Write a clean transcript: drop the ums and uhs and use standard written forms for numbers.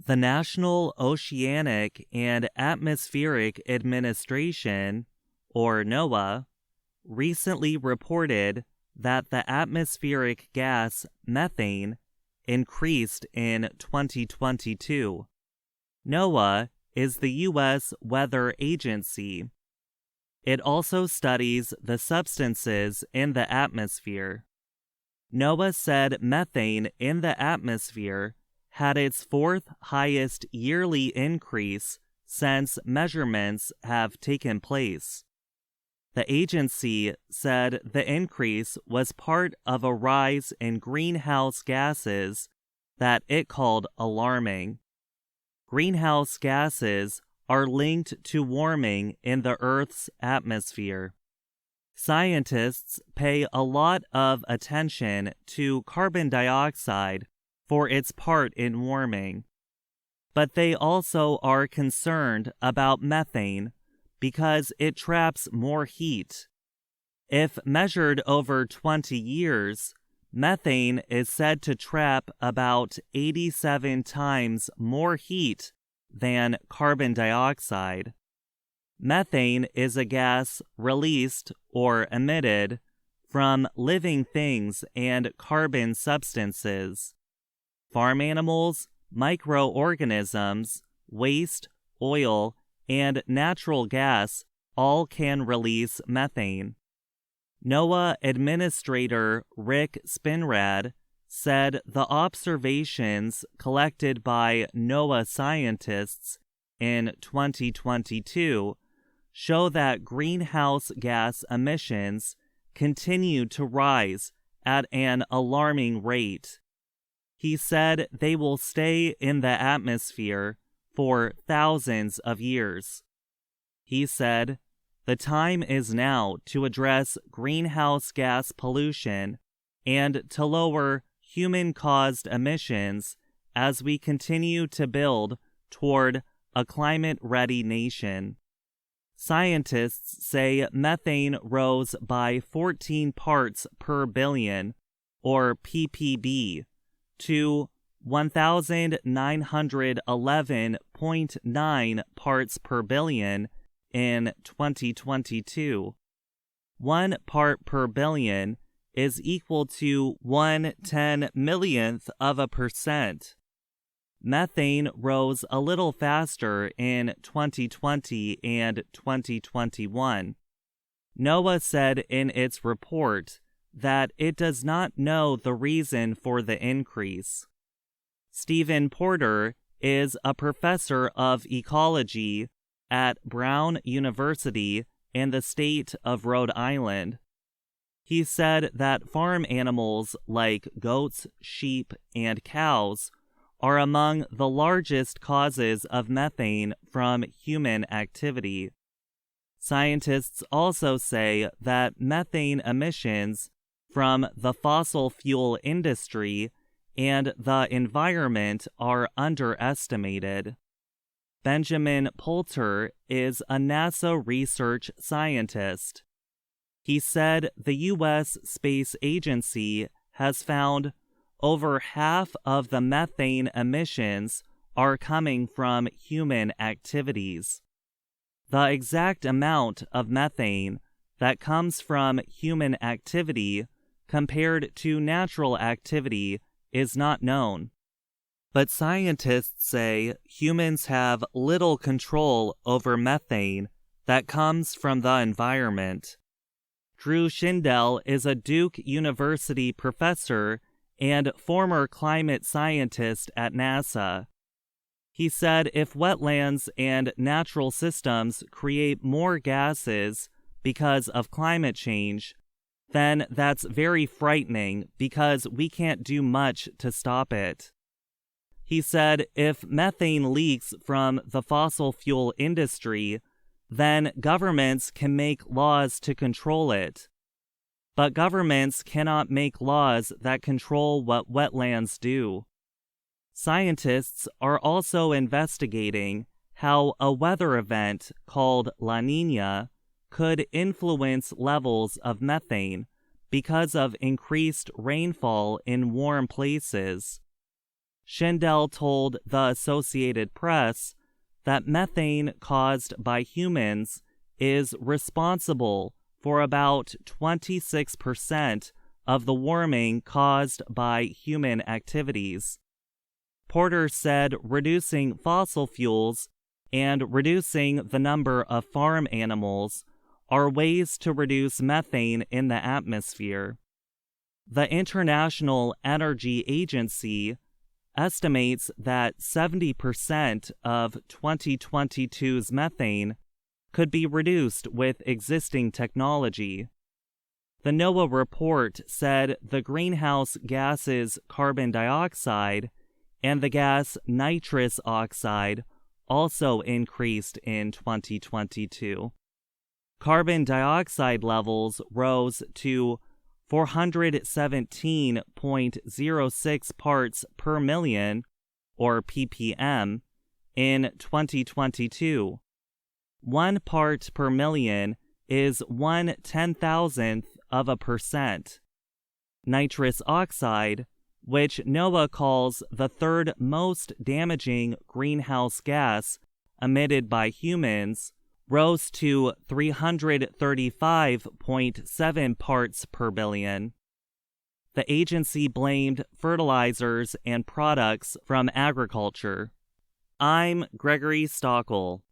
The National Oceanic and Atmospheric Administration, or NOAA, recently reported that the atmospheric gas methane increased in 2022. NOAA is the U.S. weather agency. It also studies the substances in the atmosphere. NOAA said methane in the atmosphere had its fourth highest yearly increase since measurements have taken place. The agency said the increase was part of a rise in greenhouse gases that it called alarming. Greenhouse gases are linked to warming in the Earth's atmosphere. Scientists pay a lot of attention to carbon dioxide for its part in warming, but they also are concerned about methane because it traps more heat. If measured over 20 years, methane is said to trap about 87 times more heat than carbon dioxide. Methane is a gas released or emitted from living things and carbon substances. Farm animals, microorganisms, waste, oil, and natural gas all can release methane. NOAA Administrator Rick Spinrad said the observations collected by NOAA scientists in 2022 show that greenhouse gas emissions continue to rise at an alarming rate. He said they will stay in the atmosphere for thousands of years. He said, "The time is now to address greenhouse gas pollution and to lower human-caused emissions as we continue to build toward a climate-ready nation." Scientists say methane rose by 14 parts per billion, or ppb, to 1,911.9 parts per billion in 2022. 1 part per billion is equal to 1/10,000,000th of a percent. Methane rose a little faster in 2020 and 2021. NOAA said in its report that it does not know the reason for the increase. Stephen Porter is a professor of ecology at Brown University in the state of Rhode Island. He said that farm animals like goats, sheep, and cows are among the largest causes of methane from human activity. Scientists also say that methane emissions from the fossil fuel industry and the environment are underestimated. Benjamin Poulter is a NASA research scientist. He said the U.S. Space Agency has found over half of the methane emissions are coming from human activities. The exact amount of methane that comes from human activity compared to natural activity is not known. But scientists say humans have little control over methane that comes from the environment. Drew Shindell is a Duke University professor and former climate scientist at NASA. He said if wetlands and natural systems create more gases because of climate change, then that's very frightening because we can't do much to stop it. He said if methane leaks from the fossil fuel industry, then governments can make laws to control it. But governments cannot make laws that control what wetlands do. Scientists are also investigating how a weather event called La Niña could influence levels of methane because of increased rainfall in warm places. Schindel told the Associated Press that methane caused by humans is responsible for about 26% of the warming caused by human activities. Porter said reducing fossil fuels and reducing the number of farm animals are ways to reduce methane in the atmosphere. The International Energy Agency estimates that 70% of 2022's methane could be reduced with existing technology. The NOAA report said the greenhouse gases carbon dioxide and the gas nitrous oxide also increased in 2022. Carbon dioxide levels rose to 417.06 parts per million, or ppm, in 2022. 1 part per million is 1/10,000%. Nitrous oxide, which NOAA calls the third most damaging greenhouse gas emitted by humans, rose to 335.7 parts per billion. The agency blamed fertilizers and products from agriculture. I'm Gregory Stockel.